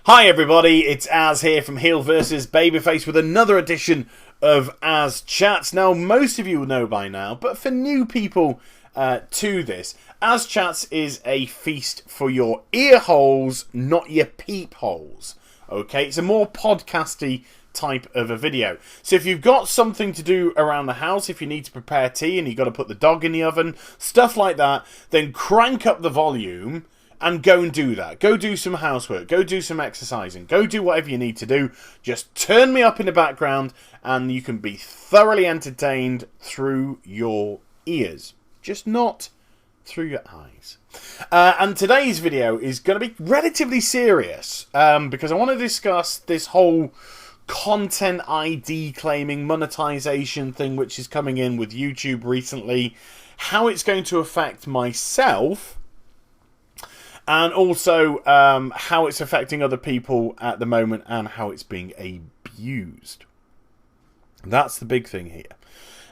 Hi everybody, it's Az here from Heel vs Babyface with another edition of AzChats. Now, most of you will know by now, but for new people to this, AzChats is a feast for your ear holes, not your peep holes. Okay, it's a more podcasty type of a video. So if you've got something to do around the house, if you need to prepare tea and you've got to put the dog in the oven, stuff like that, then crank up the volume and go and do that. Go do some housework. Go do some exercising. Go do whatever you need to do. Just turn me up in the background and you can be thoroughly entertained through your ears. Just not through your eyes. And today's video is going to be relatively serious because I want to discuss this whole content ID claiming monetization thing which is coming in with YouTube recently. How it's going to affect myself. And also how it's affecting other people at the moment and how it's being abused. That's the big thing here.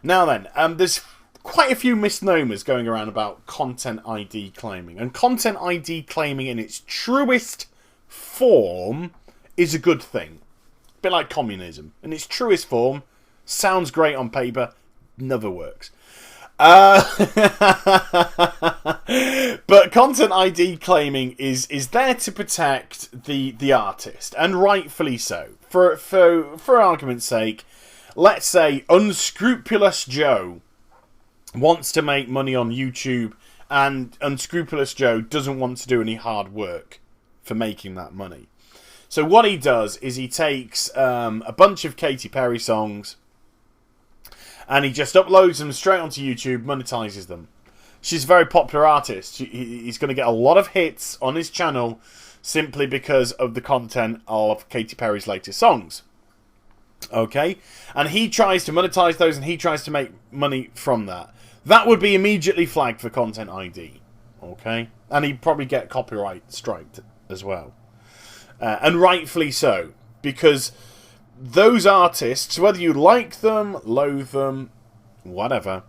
Now then, there's quite a few misnomers going around about content ID claiming. And content ID claiming in its truest form is a good thing. A bit like communism. In its truest form, sounds great on paper, never works. But content ID claiming is there to protect the artist, and rightfully so. For argument's sake, let's say Unscrupulous Joe wants to make money on YouTube, and Unscrupulous Joe doesn't want to do any hard work for making that money. So what he does is he takes a bunch of Katy Perry songs, and he just uploads them straight onto YouTube, monetizes them. She's a very popular artist. He's going to get a lot of hits on his channel simply because of the content of Katy Perry's latest songs. Okay? And he tries to monetize those and he tries to make money from that. That would be immediately flagged for content ID. Okay? And he'd probably get copyright striked as well. And rightfully so. Because those artists, whether you like them, loathe them, whatever,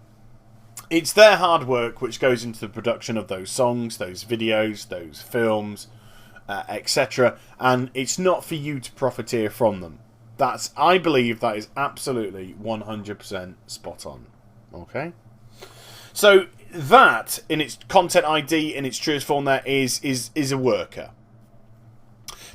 it's their hard work which goes into the production of those songs, those videos, those films, etc. And it's not for you to profiteer from them. I believe that is absolutely 100% spot on. Okay? So that, in its content ID, in its truest form there, is a worker.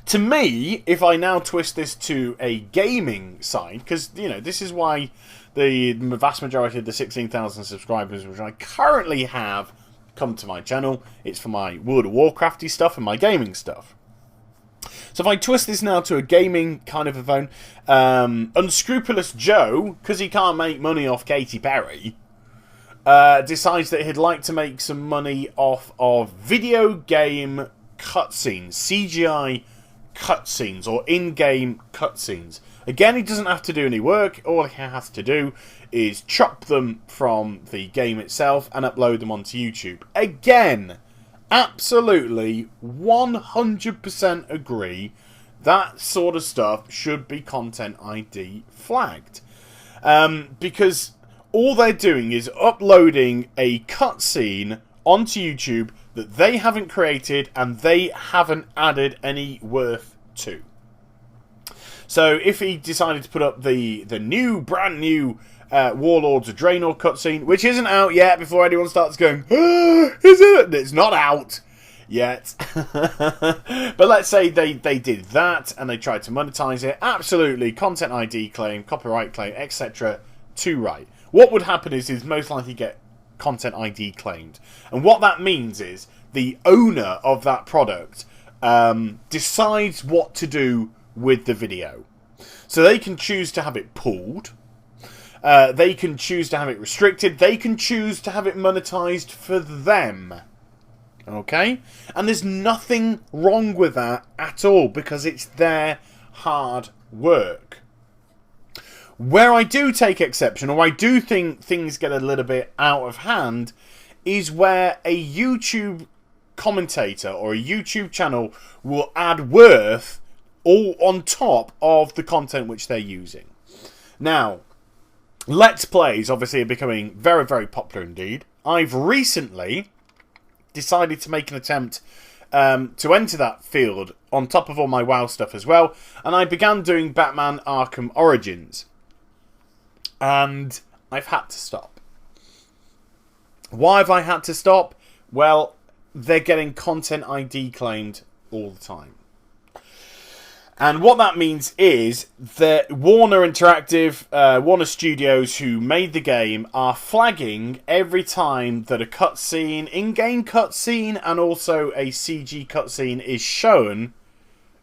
To me, if I now twist this to a gaming side, because, you know, this is why the vast majority of the 16,000 subscribers which I currently have come to my channel. It's for my World of Warcrafty stuff and my gaming stuff. So if I twist this now to a gaming kind of a phone, Unscrupulous Joe, because he can't make money off Katy Perry, decides that he'd like to make some money off of video game cutscenes, CGI cutscenes or in-game cutscenes. Again, he doesn't have to do any work. All he has to do is chop them from the game itself and upload them onto YouTube. Again, absolutely 100% agree that sort of stuff should be content ID flagged. Because all they're doing is uploading a cutscene onto YouTube that they haven't created and they haven't added any worth to. So if he decided to put up the brand new Warlords of Draenor cutscene, which isn't out yet before anyone starts going, is it? It's not out yet. But let's say they did that and they tried to monetize it. Absolutely, content ID claim, copyright claim, etc. to right. What would happen is most likely get content ID claimed. And what that means is the owner of that product decides what to do with the video. So they can choose to have it pulled. They can choose to have it restricted. They can choose to have it monetized for them. Okay? And there's nothing wrong with that at all because it's their hard work. Where I do take exception, or I do think things get a little bit out of hand, is where a YouTube commentator or a YouTube channel will add worth all on top of the content which they're using. Now, Let's Plays obviously are becoming very, very popular indeed. I've recently decided to make an attempt to enter that field on top of all my WoW stuff as well, and I began doing Batman Arkham Origins. And I've had to stop. Why have I had to stop? Well, they're getting content ID claimed all the time. And what that means is that Warner Interactive, Warner Studios, who made the game, are flagging every time that a cutscene, in-game cutscene, and also a CG cutscene is shown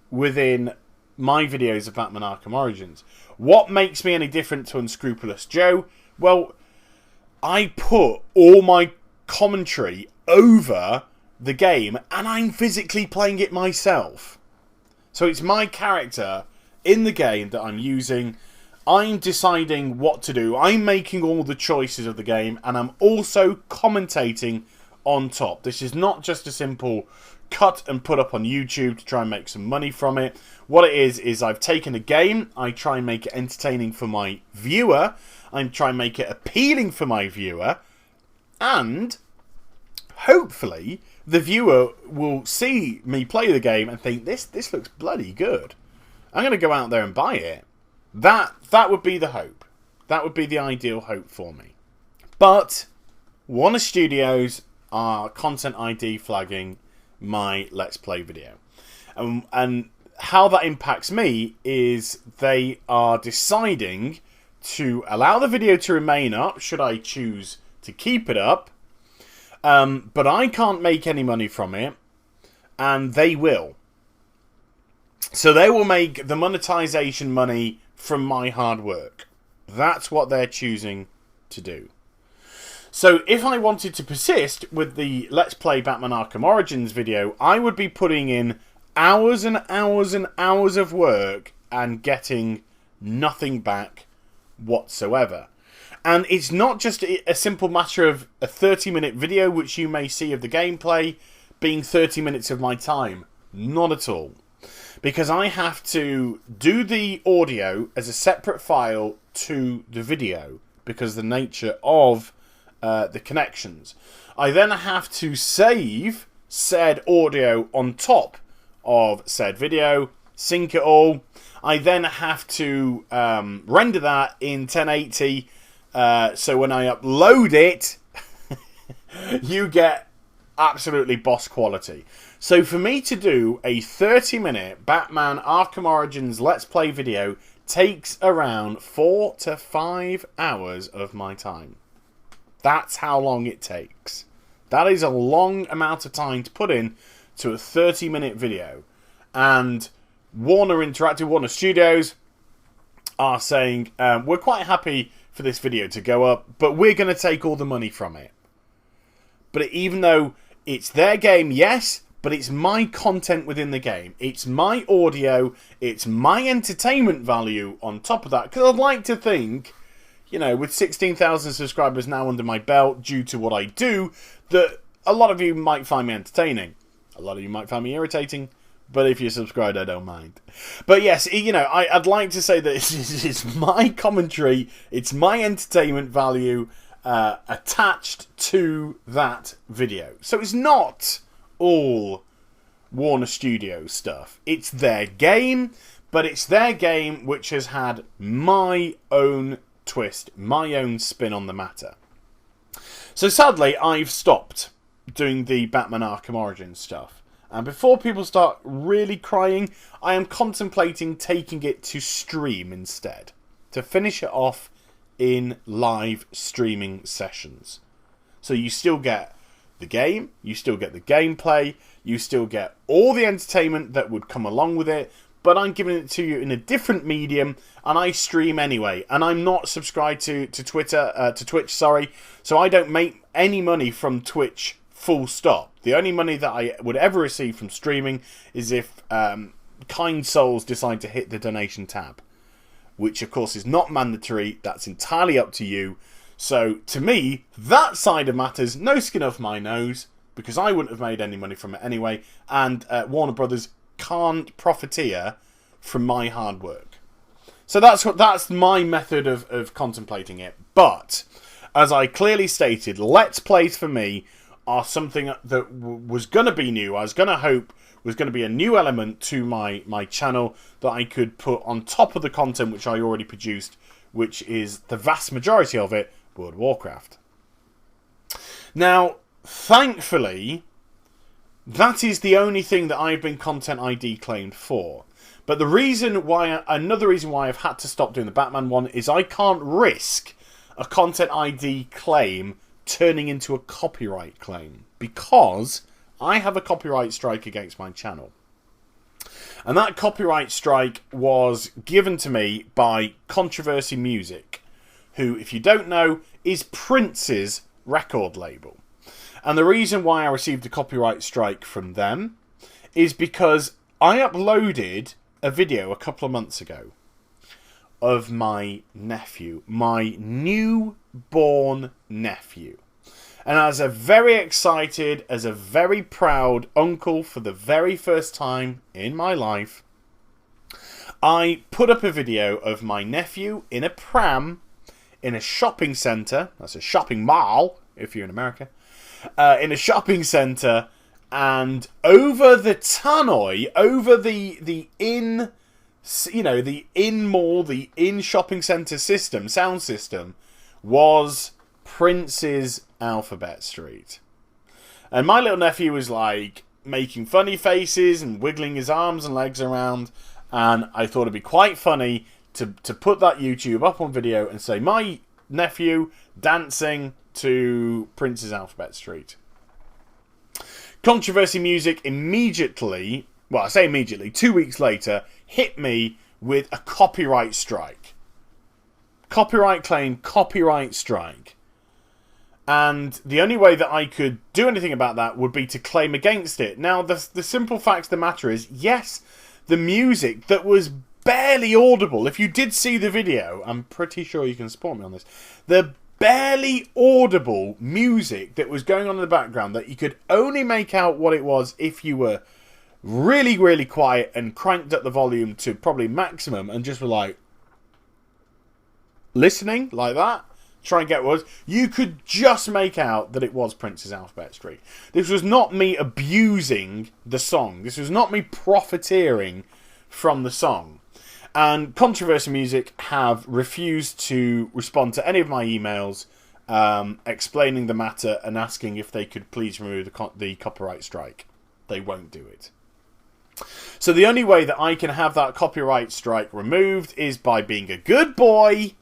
within my videos of Batman Arkham Origins. What makes me any different to Unscrupulous Joe? Well, I put all my commentary over the game, and I'm physically playing it myself. So it's my character in the game that I'm using. I'm deciding what to do. I'm making all the choices of the game, and I'm also commentating on top. This is not just a simple cut and put up on YouTube to try and make some money from it. What it is I've taken a game, I try and make it entertaining for my viewer, I try and make it appealing for my viewer, and hopefully the viewer will see me play the game and think, this looks bloody good. I'm going to go out there and buy it. That would be the hope. That would be the ideal hope for me. But Warner Studios are content ID flagging my Let's Play video. And how that impacts me is they are deciding to allow the video to remain up, should I choose to keep it up. But I can't make any money from it, and they will. So they will make the monetization money from my hard work. That's what they're choosing to do. So if I wanted to persist with the Let's Play Batman Arkham Origins video, I would be putting in hours and hours and hours of work and getting nothing back whatsoever. And it's not just a simple matter of a 30-minute video, which you may see of the gameplay, being 30 minutes of my time. Not at all. Because I have to do the audio as a separate file to the video, because the nature of the connections. I then have to save said audio on top of said video, sync it all. I then have to render that in 1080. So when I upload it, you get absolutely boss quality. So for me to do a 30-minute Batman Arkham Origins Let's Play video takes around 4 to 5 hours of my time. That's how long it takes. That is a long amount of time to put in to a 30-minute video. And Warner Interactive, Warner Studios are saying, we're quite happy for this video to go up, but we're going to take all the money from it. But even though it's their game, yes, but it's my content within the game. It's my audio, it's my entertainment value on top of that. Because I'd like to think, you know, with 16,000 subscribers now under my belt due to what I do, that a lot of you might find me entertaining. A lot of you might find me irritating. But if you're subscribed, I don't mind. But yes, you know, I'd like to say that it's my commentary, it's my entertainment value attached to that video. So it's not all Warner Studios stuff. It's their game, but it's their game which has had my own twist, my own spin on the matter. So sadly, I've stopped doing the Batman Arkham Origins stuff. And before people start really crying, I am contemplating taking it to stream instead. To finish it off in live streaming sessions. So you still get the game, you still get the gameplay, you still get all the entertainment that would come along with it, but I'm giving it to you in a different medium, and I stream anyway. And I'm not subscribed to Twitch, sorry. So I don't make any money from Twitch, full stop. The only money that I would ever receive from streaming is if kind souls decide to hit the donation tab, which of course is not mandatory. That's entirely up to you. So to me, that side of matters, no skin off my nose, because I wouldn't have made any money from it anyway, and Warner Brothers can't profiteer from my hard work. So that's my method of contemplating it. But as I clearly stated, Let's Plays for me are something that was going to be new. I was going to hope was going to be a new element to my channel that I could put on top of the content which I already produced, which is the vast majority of it, World of Warcraft. Now, thankfully, that is the only thing that I've been Content ID claimed for. But another reason why I've had to stop doing the Batman one is I can't risk a Content ID claim turning into a copyright claim, because I have a copyright strike against my channel. And that copyright strike was given to me by Controversy Music, who, if you don't know, is Prince's record label. And the reason why I received a copyright strike from them is because I uploaded a video a couple of months ago of my nephew, my newborn nephew. And as a very excited, as a very proud uncle for the very first time in my life, I put up a video of my nephew in a pram in a shopping centre. That's a shopping mall, if you're in America. In a shopping centre, and over the tannoy, over the in, the in mall, the in shopping centre system, sound system, was Prince's Alphabet Street. And my little nephew was like making funny faces and wiggling his arms and legs around, and I thought it'd be quite funny to put that YouTube up on video and say my nephew dancing to Prince's Alphabet Street. Controversy Music immediately, well, I say immediately, 2 weeks later, hit me with a copyright strike. Copyright claim, copyright strike. And the only way that I could do anything about that would be to claim against it. Now, the simple fact of the matter is, yes, the music that was barely audible, if you did see the video, I'm pretty sure you can support me on this, the barely audible music that was going on in the background that you could only make out what it was if you were really, really quiet and cranked up the volume to probably maximum and just were like listening like that, try and get words, you could just make out that it was Prince's Alphabet Street. This was not me abusing the song. This was not me profiteering from the song. And Controversy Music have refused to respond to any of my emails explaining the matter and asking if they could please remove the copyright strike. They won't do it. So the only way that I can have that copyright strike removed is by being a good boy,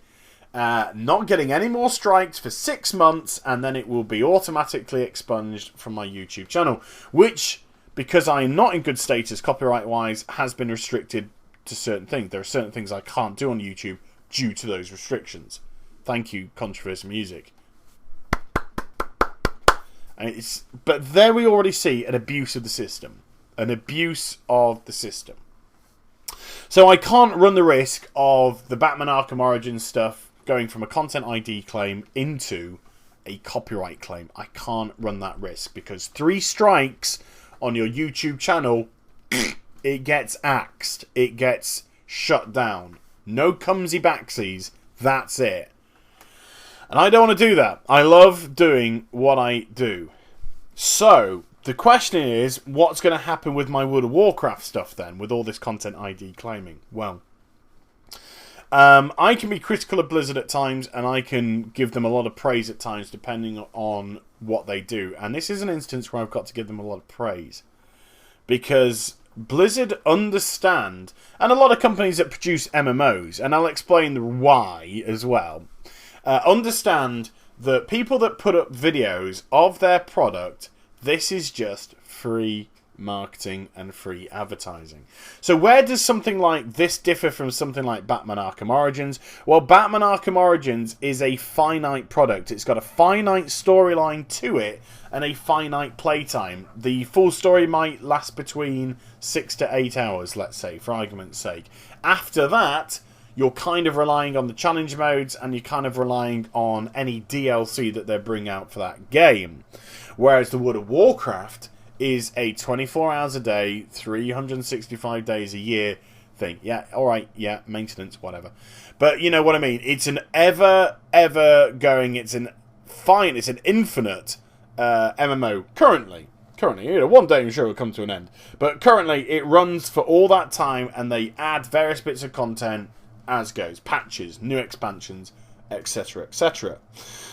not getting any more strikes for 6 months, and then it will be automatically expunged from my YouTube channel, which, because I'm not in good status copyright-wise, has been restricted to certain things. There are certain things I can't do on YouTube due to those restrictions. Thank you, Controversy Music. But there we already see an abuse of the system. An abuse of the system. So I can't run the risk of the Batman Arkham Origins stuff going from a Content ID claim into a copyright claim. I can't run that risk, because 3 strikes on your YouTube channel, it gets axed. It gets shut down. No cumsy backsies. That's it. And I don't want to do that. I love doing what I do. So, the question is, what's going to happen with my World of Warcraft stuff then, with all this Content ID claiming? Well, I can be critical of Blizzard at times, and I can give them a lot of praise at times, depending on what they do. And this is an instance where I've got to give them a lot of praise. Because Blizzard understand, and a lot of companies that produce MMOs, and I'll explain the why as well, understand that people that put up videos of their product, this is just free marketing and free advertising. So where does something like this differ from something like Batman Arkham Origins? Well, Batman Arkham Origins is a finite product. It's got a finite storyline to it and a finite playtime. The full story might last between 6 to 8 hours, let's say, for argument's sake. After that, you're kind of relying on the challenge modes, and you're kind of relying on any DLC that they bring out for that game. Whereas the World of Warcraft is a 24 hours a day, 365 days a year thing. Yeah, alright, yeah, maintenance, whatever. But you know what I mean. It's an ever going, it's an infinite MMO currently. One day I'm sure it'll come to an end. But currently it runs for all that time, and they add various bits of content as goes. Patches, new expansions, etc, etc.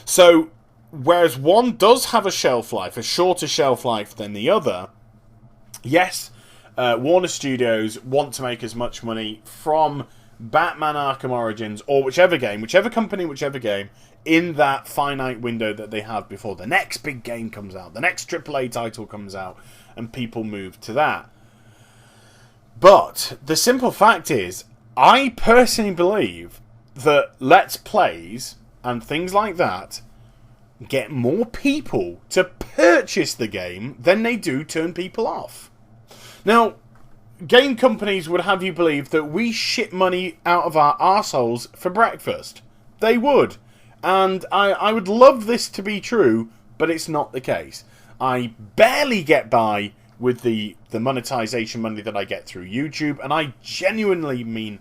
So, whereas one does have a shelf life, a shorter shelf life than the other, yes, Warner Studios want to make as much money from Batman Arkham Origins, or whichever company, whichever game, in that finite window that they have before the next big game comes out, the next AAA title comes out, and people move to that. But the simple fact is, I personally believe that Let's Plays and things like that get more people to purchase the game than they do turn people off. Now, game companies would have you believe that we shit money out of our arseholes for breakfast. They would. And I would love this to be true, but it's not the case. I barely get by with the monetization money that I get through YouTube, and I genuinely mean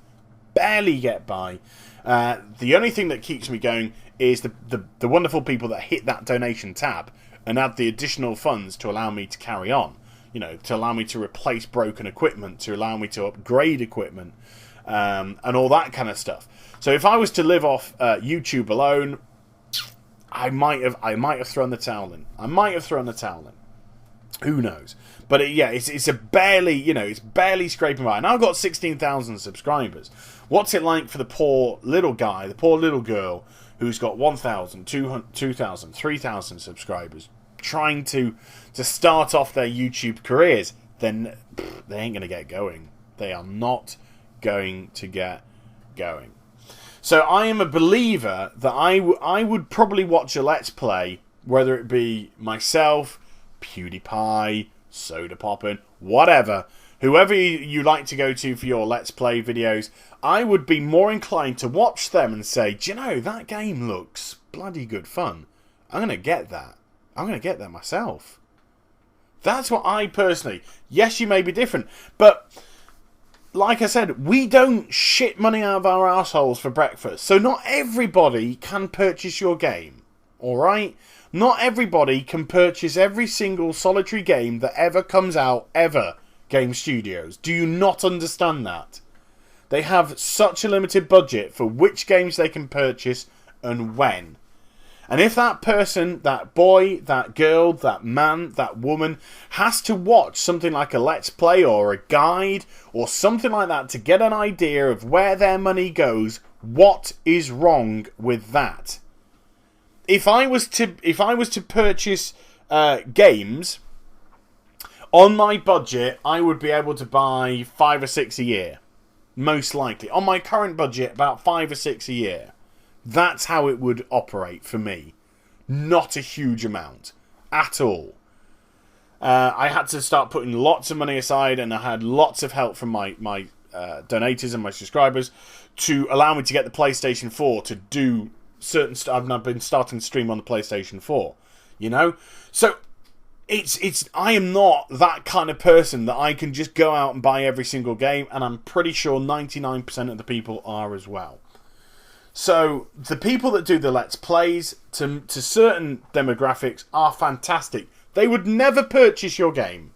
barely get by. The only thing that keeps me going is the wonderful people that hit that donation tab and add the additional funds to allow me to carry on. You know, to allow me to replace broken equipment, to allow me to upgrade equipment, and all that kind of stuff. So if I was to live off YouTube alone, I might have thrown the towel in. Who knows? But it's a barely, it's barely scraping by. And I've got 16,000 subscribers. What's it like for the poor little guy, the poor little girl who's got 1,000, 2,000, 3,000 subscribers, trying to start off their YouTube careers? Then they ain't going to get going. They are not going to get going. So I am a believer that I would probably watch a Let's Play, whether it be myself, PewDiePie, Soda Poppin', whatever, whoever you like to go to for your Let's Play videos, I would be more inclined to watch them and say, do you know, that game looks bloody good fun. I'm going to get that. I'm going to get that myself. That's what I personally... Yes, you may be different, but... Like I said, we don't shit money out of our assholes for breakfast. So not everybody can purchase your game. Alright? Not everybody can purchase every single solitary game that ever comes out, ever, Game Studios. Do you not understand that? They have such a limited budget for which games they can purchase and when. And if that person, that boy, that girl, that man, that woman has to watch something like a Let's Play or a guide or something like that to get an idea of where their money goes, what is wrong with that? If I was to purchase games on my budget, I would be able to buy 5 or 6 a year, most likely. On my current budget, about 5 or 6 a year. That's how it would operate for me. Not a huge amount at all. I had to start putting lots of money aside, and I had lots of help from my donators and my subscribers to allow me to get the PlayStation 4 to do certain stuff. I've been starting to stream on the PlayStation 4, So I am not that kind of person that I can just go out and buy every single game, and I'm pretty sure 99% of the people are as well. So, the people that do the Let's Plays to certain demographics are fantastic. They would never purchase your game.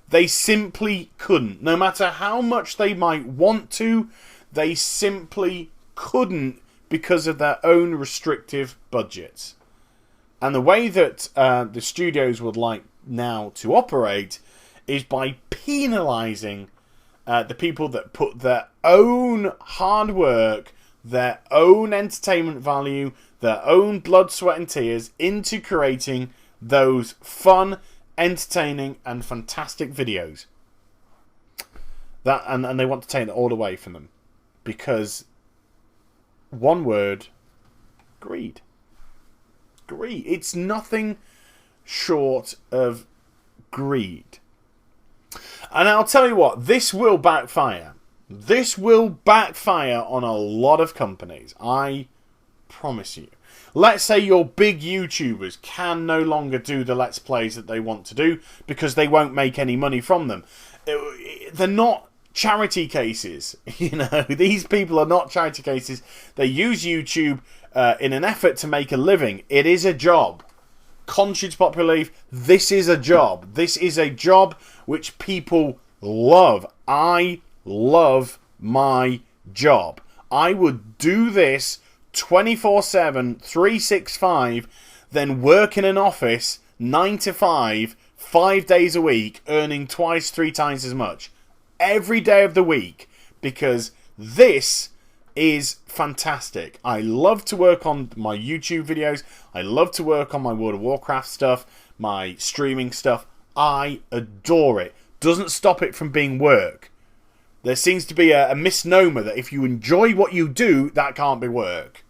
They simply couldn't. No matter how much they might want to, they simply couldn't because of their own restrictive budgets. And the way that the studios would like now to operate is by penalising the people that put their own hard work, their own entertainment value, their own blood, sweat and tears into creating those fun, entertaining and fantastic videos. And they want to take it all away from them. Because, one word, greed. Greed. It's nothing short of greed. And I'll tell you what, this will backfire. This will backfire on a lot of companies. I promise you. Let's say your big YouTubers can no longer do the Let's Plays that they want to do because they won't make any money from them. They're not charity cases. These people are not charity cases. They use YouTube in an effort to make a living. It is a job. contrary to popular belief, this is a job. This is a job which people love. I love my job. I would do this 24/7, 365, then work in an office 9 to 5, 5 days a week, earning twice, 3 times as much every day of the week, because this is fantastic. I love to work on my YouTube videos. I love to work on my World of Warcraft stuff, my streaming stuff. I adore it. Doesn't stop it from being work. There seems to be a misnomer that if you enjoy what you do, that can't be work.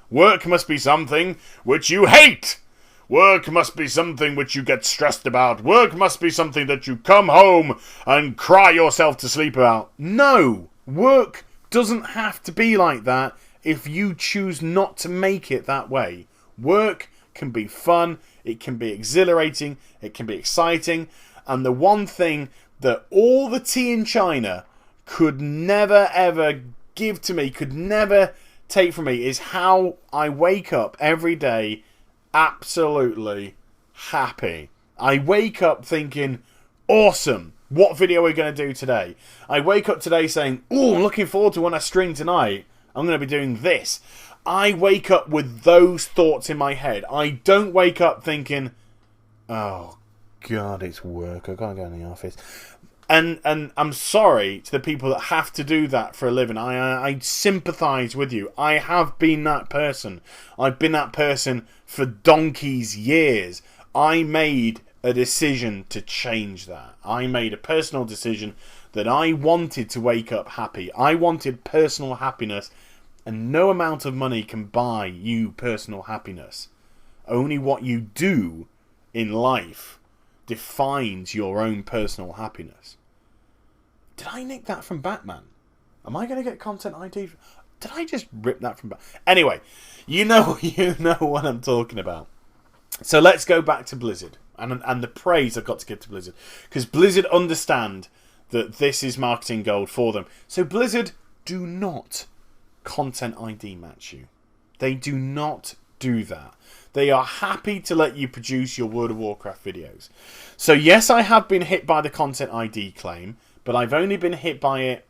Work must be something which you hate. Work must be something which you get stressed about. Work must be something that you come home and cry yourself to sleep about. No, work doesn't have to be like that if you choose not to make it that way. Work can be fun, it can be exhilarating, it can be exciting, and the one thing that all the tea in China could never ever give to me, could never take from me, is how I wake up every day absolutely happy. I wake up thinking, awesome, what video are we going to do today? I wake up today saying, oh, I'm looking forward to when I stream tonight. I'm going to be doing this. I wake up with those thoughts in my head. I don't wake up thinking, oh, God, it's work. I've got to go in the office. And I'm sorry to the people that have to do that for a living. I sympathise with you. I have been that person. I've been that person for donkey's years. I made a decision to change that. I made a personal decision that I wanted to wake up happy. I wanted personal happiness, and no amount of money can buy you personal happiness. Only what you do in life defines your own personal happiness. Did I nick that from Batman? Am I going to get content ID? Did I just rip that from Batman? Anyway, you know what I'm talking about. So let's go back to Blizzard and the praise I've got to give to Blizzard, because Blizzard understand that this is marketing gold for them. So Blizzard do not content ID match you. They do not do that. They are happy to let you produce your World of Warcraft videos. So yes, I have been hit by the content ID claim, but I've only been hit by it,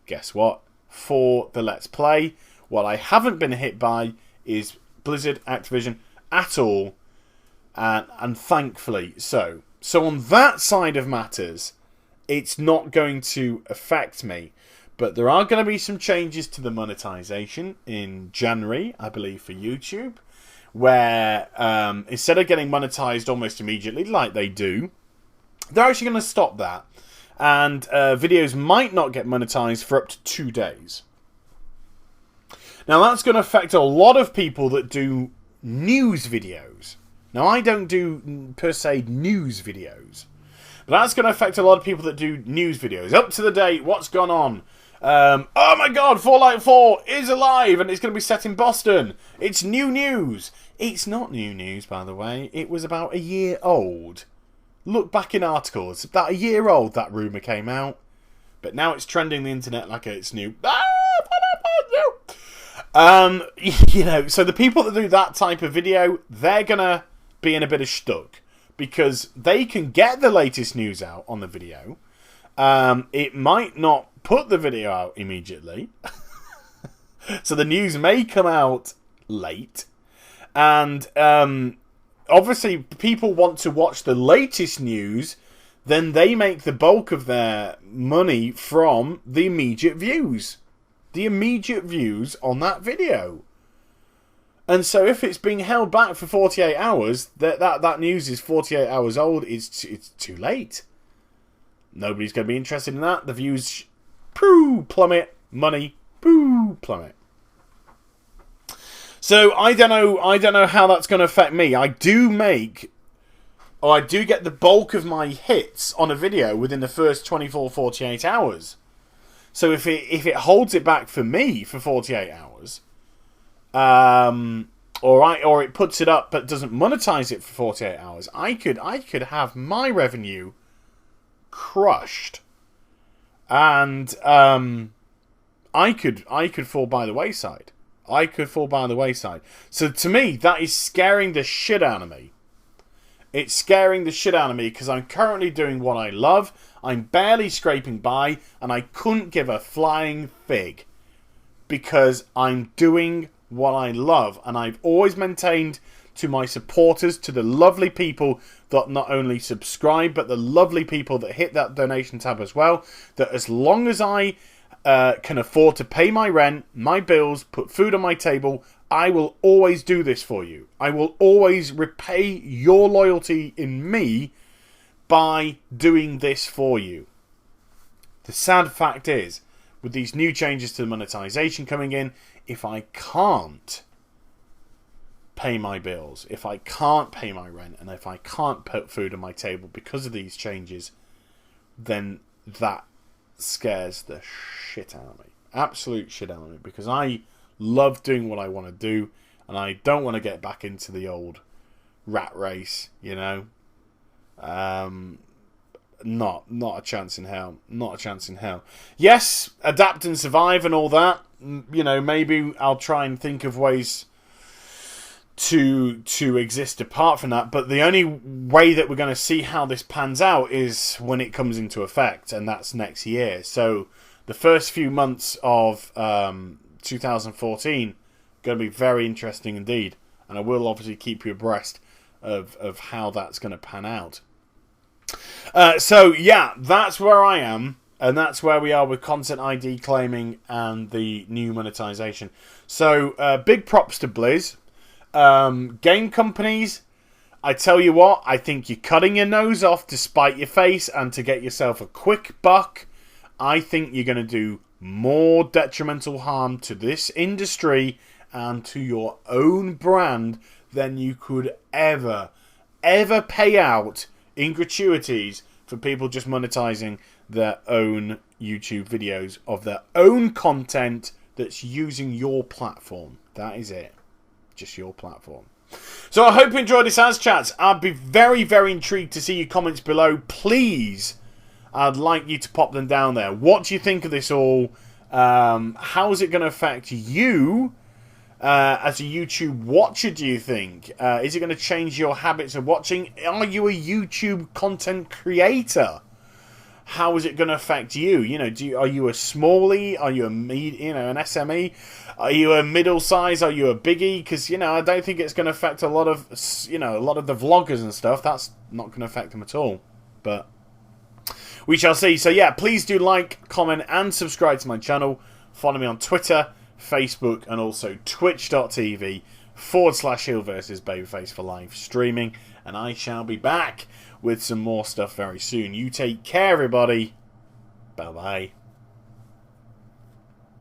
guess what, for the Let's Play. What I haven't been hit by is Blizzard, Activision at all, and thankfully so. So on that side of matters, it's not going to affect me. But there are going to be some changes to the monetization in January, I believe, for YouTube, where instead of getting monetized almost immediately like they do, they're actually going to stop that. And videos might not get monetized for up to 2 days. Now that's going to affect a lot of people that do news videos. Now I don't do, per se, news videos. But that's going to affect a lot of people that do news videos. Up to the date, what's gone on? Oh my god, Fallout 4 is alive and it's going to be set in Boston. It's new news. It's not new news, by the way. It was about a year old. Look back in articles. About a year old that rumour came out. But now it's trending the internet like it's new. You know, so the people that do that type of video, they're going to be in a bit of stuck. Because they can get the latest news out on the video. It might not put the video out immediately. So the news may come out late. And obviously people want to watch the latest news. Then they make the bulk of their money from the immediate views. The immediate views on that video. And so if it's being held back for 48 hours, that news is 48 hours old, it's too late. Nobody's going to be interested in that. The views, plummet. Money, plummet. So I don't know how that's going to affect me. I do get the bulk of my hits on a video within the first 24, 48 hours. So if it holds it back for me for 48 hours, or it puts it up but doesn't monetize it for 48 hours, I could have my revenue crushed, and I could fall by the wayside. So to me, that is scaring the shit out of me. It's scaring the shit out of me because I'm currently doing what I love. I'm barely scraping by, and I couldn't give a flying fig because I'm doing what I love. And I've always maintained to my supporters, to the lovely people that not only subscribe, but the lovely people that hit that donation tab as well, that as long as I can afford to pay my rent, my bills, put food on my table, I will always do this for you. I will always repay your loyalty in me by doing this for you. The sad fact is, with these new changes to the monetization coming in, if I can't pay my bills, if I can't pay my rent, and if I can't put food on my table because of these changes, then that scares the shit out of me. Absolute shit out of me. Because I love doing what I want to do, and I don't want to get back into the old rat race, you know. Not a chance in hell. Not a chance in hell. Yes, adapt and survive and all that. You know, maybe I'll try and think of ways to exist apart from that, but the only way that we're going to see how this pans out is when it comes into effect, and that's next year. So the first few months of 2014 going to be very interesting indeed, and I will obviously keep you abreast of how that's going to pan out. So yeah, that's where I am, and that's where we are with Content ID claiming and the new monetization. So big props to Blizz. Game companies, I tell you what, I think you're cutting your nose off to spite your face and to get yourself a quick buck. I think you're going to do more detrimental harm to this industry and to your own brand than you could ever pay out in gratuities for people just monetizing their own YouTube videos of their own content that's using your platform. That is it. Just your platform. So I hope you enjoyed this AzChats. I'd be very, very intrigued to see your comments below. Please, I'd like you to pop them down there. What do you think of this all? How is it going to affect you as a YouTube watcher, do you think? Is it going to change your habits of watching? Are you a YouTube content creator? How is it going to affect you? You know, are you a smallie? Are you an SME? Are you a middle size? Are you a biggie? Because, you know, I don't think it's going to affect a lot of the vloggers and stuff. That's not going to affect them at all. But we shall see. So yeah, please do like, comment, and subscribe to my channel. Follow me on Twitter, Facebook, and also twitch.tv/Hill versus Babyface for live streaming. And I shall be back with some more stuff very soon. You take care, everybody. Bye-bye.